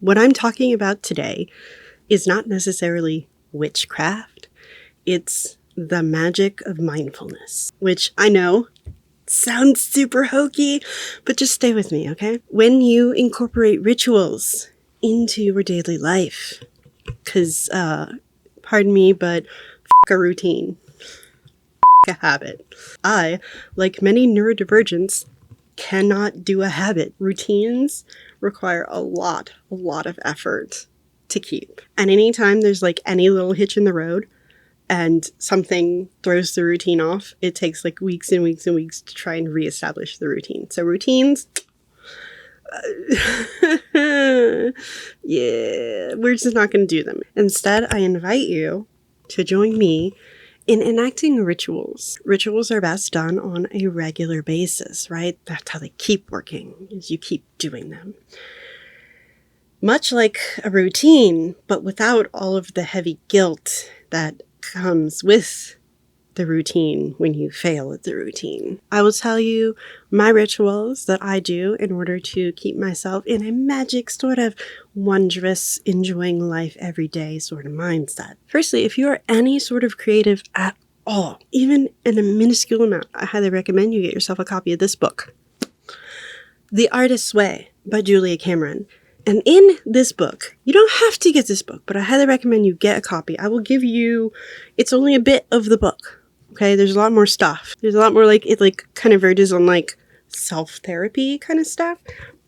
What I'm talking about today is not necessarily witchcraft. It's the magic of mindfulness, which I know sounds super hokey, but just stay with me, okay? When you incorporate rituals into your daily life, because, pardon me, but a routine, a habit. I, like many neurodivergents, cannot do a habit. Routines require a lot of effort to keep. And anytime there's like any little hitch in the road and something throws the routine off, it takes like weeks and weeks and weeks to try and reestablish the routine. So routines, yeah, we're just not going to do them. Instead, I invite you to join me in enacting rituals. Rituals are best done on a regular basis, right? That's how they keep working, is you keep doing them. Much like a routine, but without all of the heavy guilt that comes with the routine when you fail at the routine. I will tell you my rituals that I do in order to keep myself in a magic sort of wondrous, enjoying life every day sort of mindset. Firstly, if you are any sort of creative at all, even in a minuscule amount, I highly recommend you get yourself a copy of this book, The Artist's Way by Julia Cameron. And in this book, you don't have to get this book, but I highly recommend you get a copy. I will give you, it's only a bit of the book. Okay, there's a lot more stuff. There's a lot more it kind of verges on like self-therapy kind of stuff,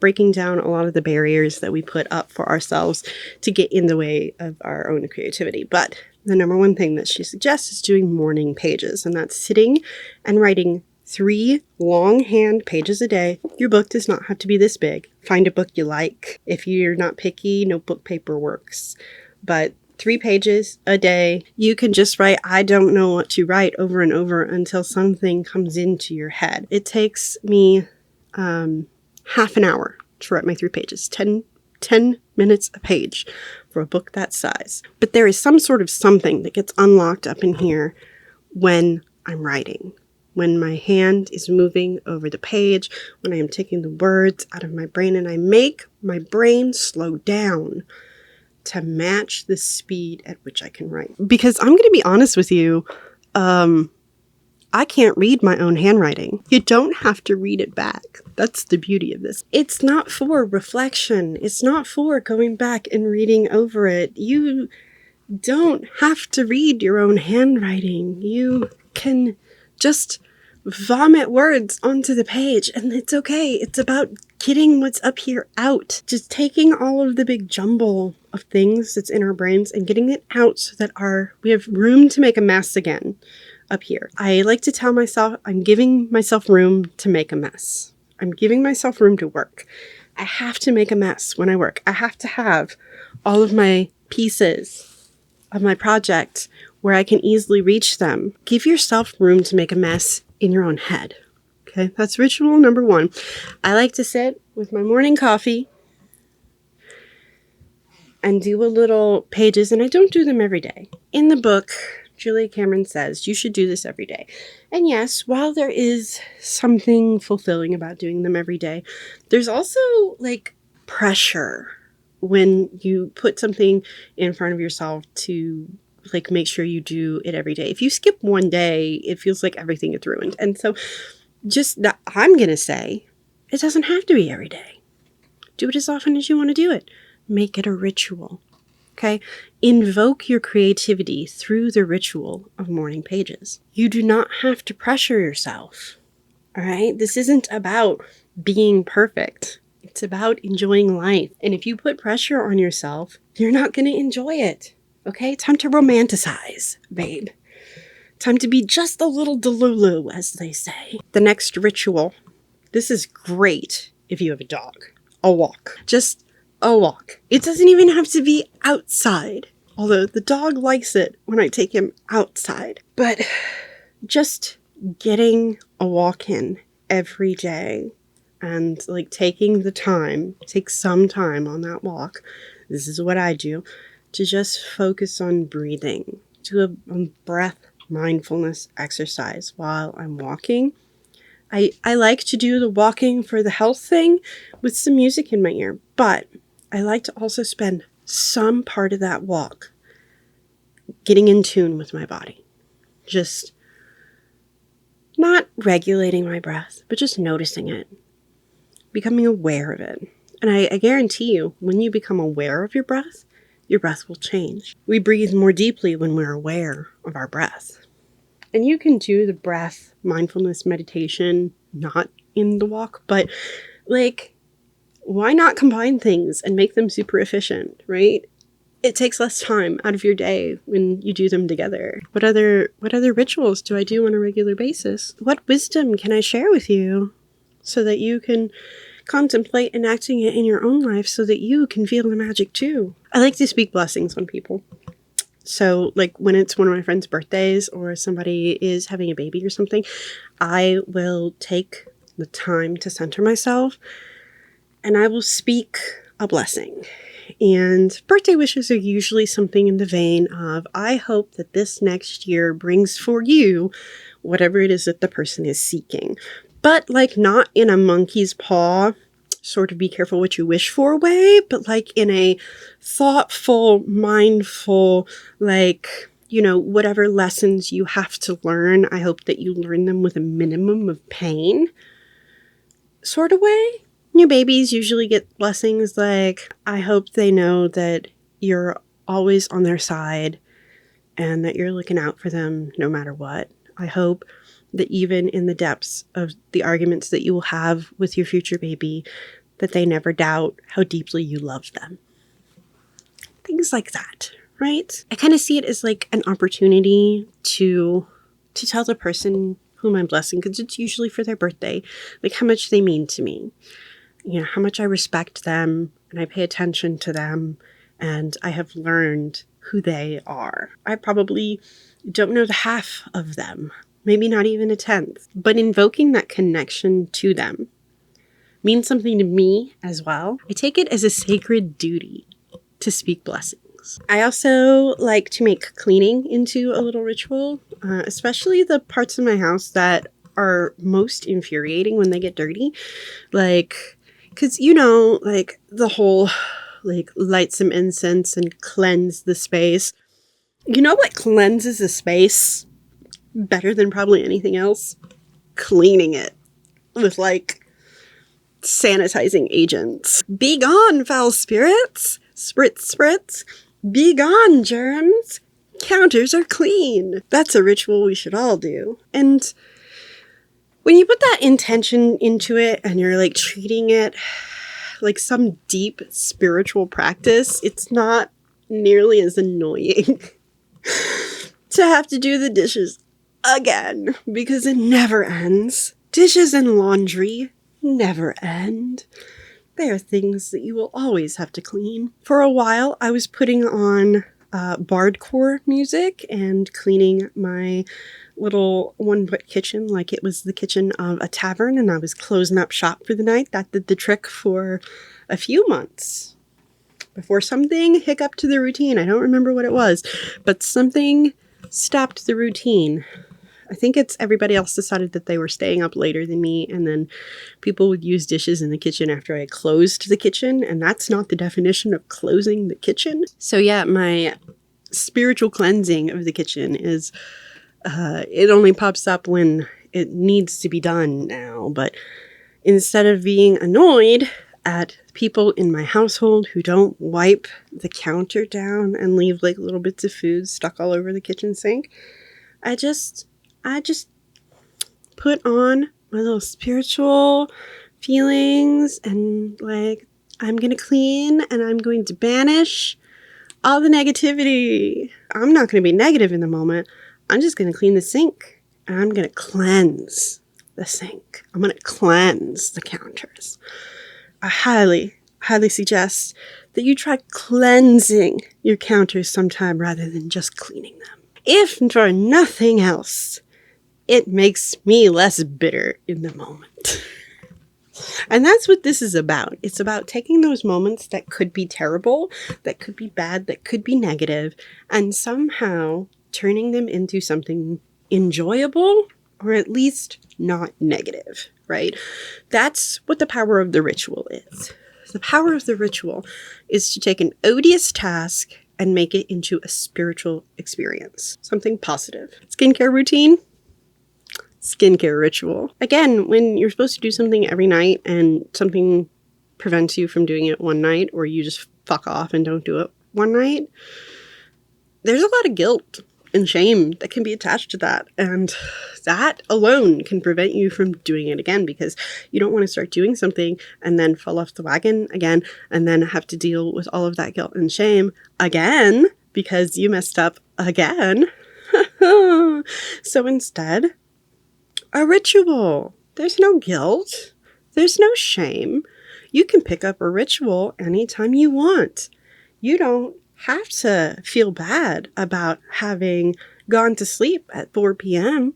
breaking down a lot of the barriers that we put up for ourselves to get in the way of our own creativity. But the number one thing that she suggests is doing morning pages, and that's sitting and writing 3 longhand pages a day. Your book does not have to be this big. Find a book you like. If you're not picky, notebook paper works. But 3 pages a day, you can just write, I don't know what to write over and over until something comes into your head. It takes me half an hour to write my 3 pages, 10 minutes a page for a book that size. But there is some sort of something that gets unlocked up in here when I'm writing. When my hand is moving over the page, when I am taking the words out of my brain, and I make my brain slow down to match the speed at which I can write. Because I'm going to be honest with you, I can't read my own handwriting. You don't have to read it back. That's the beauty of this. It's not for reflection. It's not for going back and reading over it. You don't have to read your own handwriting. You can just vomit words onto the page, and it's okay. It's about getting what's up here out. Just taking all of the big jumble of things that's in our brains and getting it out so that we have room to make a mess again up here. I like to tell myself I'm giving myself room to make a mess. I'm giving myself room to work. I have to make a mess when I work. I have to have all of my pieces of my project where I can easily reach them. Give yourself room to make a mess in your own head. Okay, that's ritual number 1. I like to sit with my morning coffee and do a little pages, and I don't do them every day. In the book, Julia Cameron says you should do this every day. And yes, while there is something fulfilling about doing them every day, there's also like pressure when you put something in front of yourself to like make sure you do it every day. If you skip one day, it feels like everything is ruined. And so I'm going to say it doesn't have to be every day. Do it as often as you want to do it. Make it a ritual. Okay? Invoke your creativity through the ritual of morning pages. You do not have to pressure yourself. All right? This isn't about being perfect. It's about enjoying life. And if you put pressure on yourself, you're not going to enjoy it. Okay? Time to romanticize, babe. Time to be just a little delulu, as they say. The next ritual. This is great if you have a dog. A walk. Just a walk. It doesn't even have to be outside. Although the dog likes it when I take him outside. But just getting a walk in every day and like taking the time, take some time on that walk. This is what I do. To just focus on breathing. Do a breath mindfulness exercise while I'm walking. I like to do the walking for the health thing with some music in my ear, but I like to also spend some part of that walk getting in tune with my body. Just not regulating my breath, but just noticing it, becoming aware of it. And I guarantee you, when you become aware of your breath will change. We breathe more deeply when we're aware of our breath. And you can do the breath mindfulness meditation not in the walk, but like, why not combine things and make them super efficient, right? It takes less time out of your day when you do them together. What other rituals do I do on a regular basis? What wisdom can I share with you so that you can contemplate enacting it in your own life so that you can feel the magic too? I like to speak blessings on people. So like when it's one of my friends' birthdays or somebody is having a baby or something, I will take the time to center myself and I will speak a blessing. And birthday wishes are usually something in the vein of, I hope that this next year brings for you whatever it is that the person is seeking. But like not in a monkey's paw, sort of be careful what you wish for way, but like in a thoughtful, mindful, like, you know, whatever lessons you have to learn, I hope that you learn them with a minimum of pain sort of way. New babies usually get blessings like, I hope they know that you're always on their side and that you're looking out for them no matter what. I hope that even in the depths of the arguments that you will have with your future baby, that they never doubt how deeply you love them. Things like that, right? I kind of see it as like an opportunity to tell the person whom I'm blessing, because it's usually for their birthday, like how much they mean to me. You know, how much I respect them and I pay attention to them and I have learned who they are. I probably don't know the half of them, maybe not even a tenth, but invoking that connection to them means something to me as well. I take it as a sacred duty to speak blessings. I also like to make cleaning into a little ritual, especially the parts of my house that are most infuriating when they get dirty. Like, because, you know, like the whole, like, light some incense and cleanse the space. You know what cleanses a space better than probably anything else? Cleaning it with, like, sanitizing agents. Be gone, foul spirits! Spritz, spritz! Be gone, germs! Counters are clean! That's a ritual we should all do. And when you put that intention into it and you're like treating it like some deep spiritual practice, it's not nearly as annoying to have to do the dishes again because it never ends. Dishes and laundry never end. They are things that you will always have to clean. For a while, I was putting on bardcore music and cleaning my little one-foot kitchen like it was the kitchen of a tavern, and I was closing up shop for the night. That did the trick for a few months before something hiccuped to the routine. I don't remember what it was, but something stopped the routine. I think it's everybody else decided that they were staying up later than me, and then people would use dishes in the kitchen after I closed the kitchen, and that's not the definition of closing the kitchen. So yeah, my spiritual cleansing of the kitchen is it only pops up when it needs to be done now. But instead of being annoyed at people in my household who don't wipe the counter down and leave like little bits of food stuck all over the kitchen sink, I just put on my little spiritual feelings and like, I'm going to clean and I'm going to banish all the negativity. I'm not going to be negative in the moment. I'm just going to clean the sink and I'm going to cleanse the sink. I'm going to cleanse the counters. I highly, highly suggest that you try cleansing your counters sometime rather than just cleaning them. If for nothing else, it makes me less bitter in the moment. And that's what this is about. It's about taking those moments that could be terrible, that could be bad, that could be negative, and somehow turning them into something enjoyable, or at least not negative, right? That's what the power of the ritual is. The power of the ritual is to take an odious task and make it into a spiritual experience, something positive. Skincare routine, skincare ritual. Again, when you're supposed to do something every night and something prevents you from doing it one night, or you just fuck off and don't do it one night, there's a lot of guilt and shame that can be attached to that. And that alone can prevent you from doing it again, because you don't want to start doing something and then fall off the wagon again and then have to deal with all of that guilt and shame again because you messed up again. So instead, a ritual. There's no guilt. There's no shame. You can pick up a ritual anytime you want. You don't have to feel bad about having gone to sleep at 4 p.m.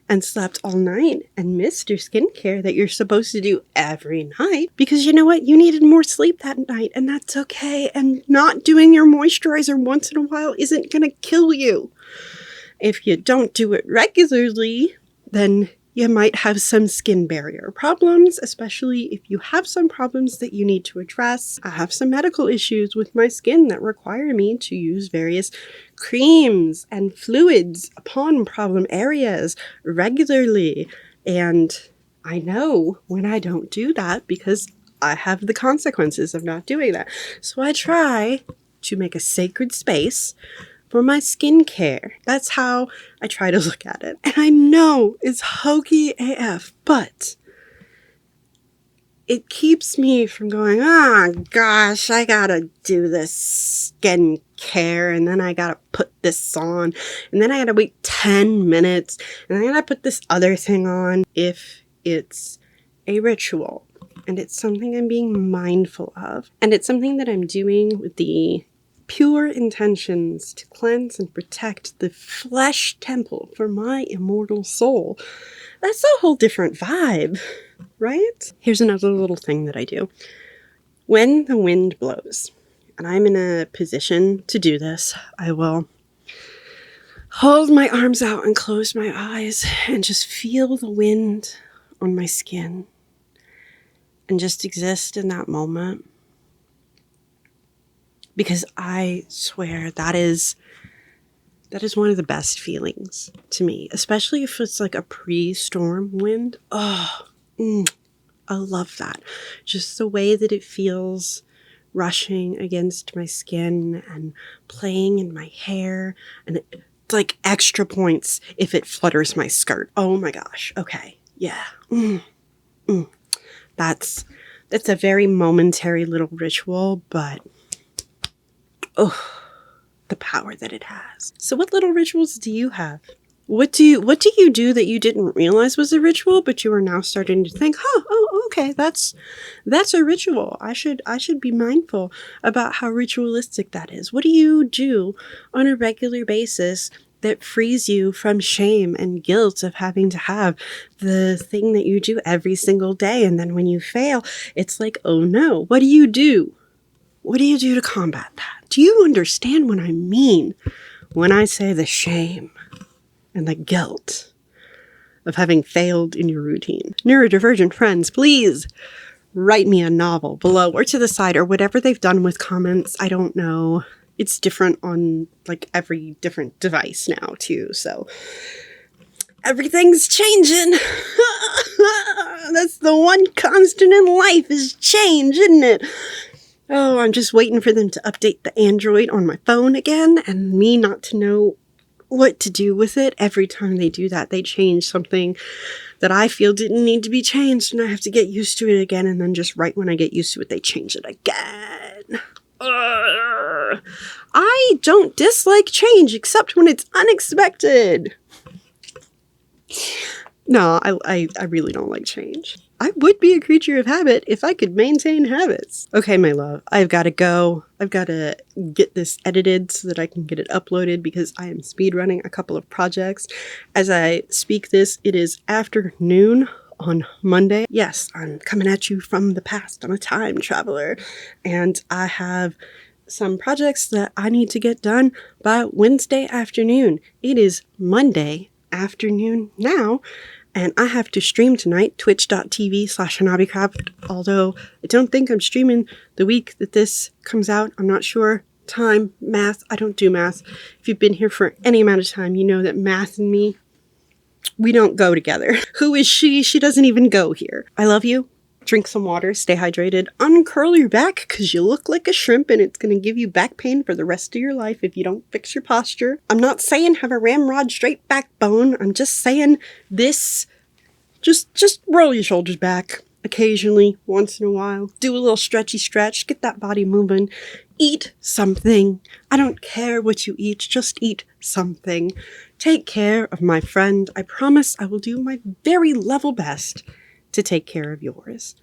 and slept all night and missed your skincare that you're supposed to do every night, because you know what? You needed more sleep that night, and that's okay. And not doing your moisturizer once in a while isn't going to kill you. If you don't do it regularly, then you might have some skin barrier problems, especially if you have some problems that you need to address. I have some medical issues with my skin that require me to use various creams and fluids upon problem areas regularly. And I know when I don't do that because I have the consequences of not doing that. So I try to make a sacred space for my skincare. That's how I try to look at it. And I know it's hokey AF, but it keeps me from going, oh gosh, I gotta do this skincare, and then I gotta put this on, and then I gotta wait 10 minutes, and then I gotta put this other thing on. If it's a ritual, and it's something I'm being mindful of, and it's something that I'm doing with the pure intentions to cleanse and protect the flesh temple for my immortal soul, that's a whole different vibe, right? Here's another little thing that I do. When the wind blows, and I'm in a position to do this, I will hold my arms out and close my eyes and just feel the wind on my skin and just exist in that moment. Because I swear that is one of the best feelings to me, especially if it's like a pre-storm wind. Oh, I love that. Just the way that it feels rushing against my skin and playing in my hair, and it's like extra points if it flutters my skirt. Oh my gosh. Okay. Yeah. That's a very momentary little ritual, but oh, the power that it has. So what little rituals do you have? What do you do that you didn't realize was a ritual, but you are now starting to think, okay, that's a ritual. I should be mindful about how ritualistic that is. What do you do on a regular basis that frees you from shame and guilt of having to have the thing that you do every single day? And then when you fail, it's like, oh no, what do you do? What do you do to combat that? Do you understand what I mean when I say the shame and the guilt of having failed in your routine? Neurodivergent friends, please write me a novel below or to the side or whatever they've done with comments. I don't know. It's different on like every different device now too. So everything's changing. That's the one constant in life is change, isn't it? Oh, I'm just waiting for them to update the Android on my phone again, and me not to know what to do with it. Every time they do that, they change something that I feel didn't need to be changed, and I have to get used to it again, and then just right when I get used to it, they change it again. I don't dislike change, except when it's unexpected. No, I really don't like change. I would be a creature of habit if I could maintain habits. Okay, my love, I've got to go. I've got to get this edited so that I can get it uploaded because I am speedrunning a couple of projects. As I speak this, it is afternoon on Monday. Yes, I'm coming at you from the past. I'm a time traveler, and I have some projects that I need to get done by Wednesday afternoon. It is Monday afternoon now, And I have to stream tonight, twitch.tv/HanabiCraft, although I don't think I'm streaming the week that this comes out. I'm not sure. Time, math, I don't do math. If you've been here for any amount of time, you know that math and me, we don't go together. Who is she? She doesn't even go here. I love you. Drink some water, stay hydrated, uncurl your back because you look like a shrimp and it's going to give you back pain for the rest of your life if you don't fix your posture. I'm not saying have a ramrod straight backbone. I'm just saying this. Just roll your shoulders back occasionally, once in a while. Do a little stretchy stretch, get that body moving. Eat something. I don't care what you eat, just eat something. Take care of my friend. I promise I will do my very level best to take care of yours.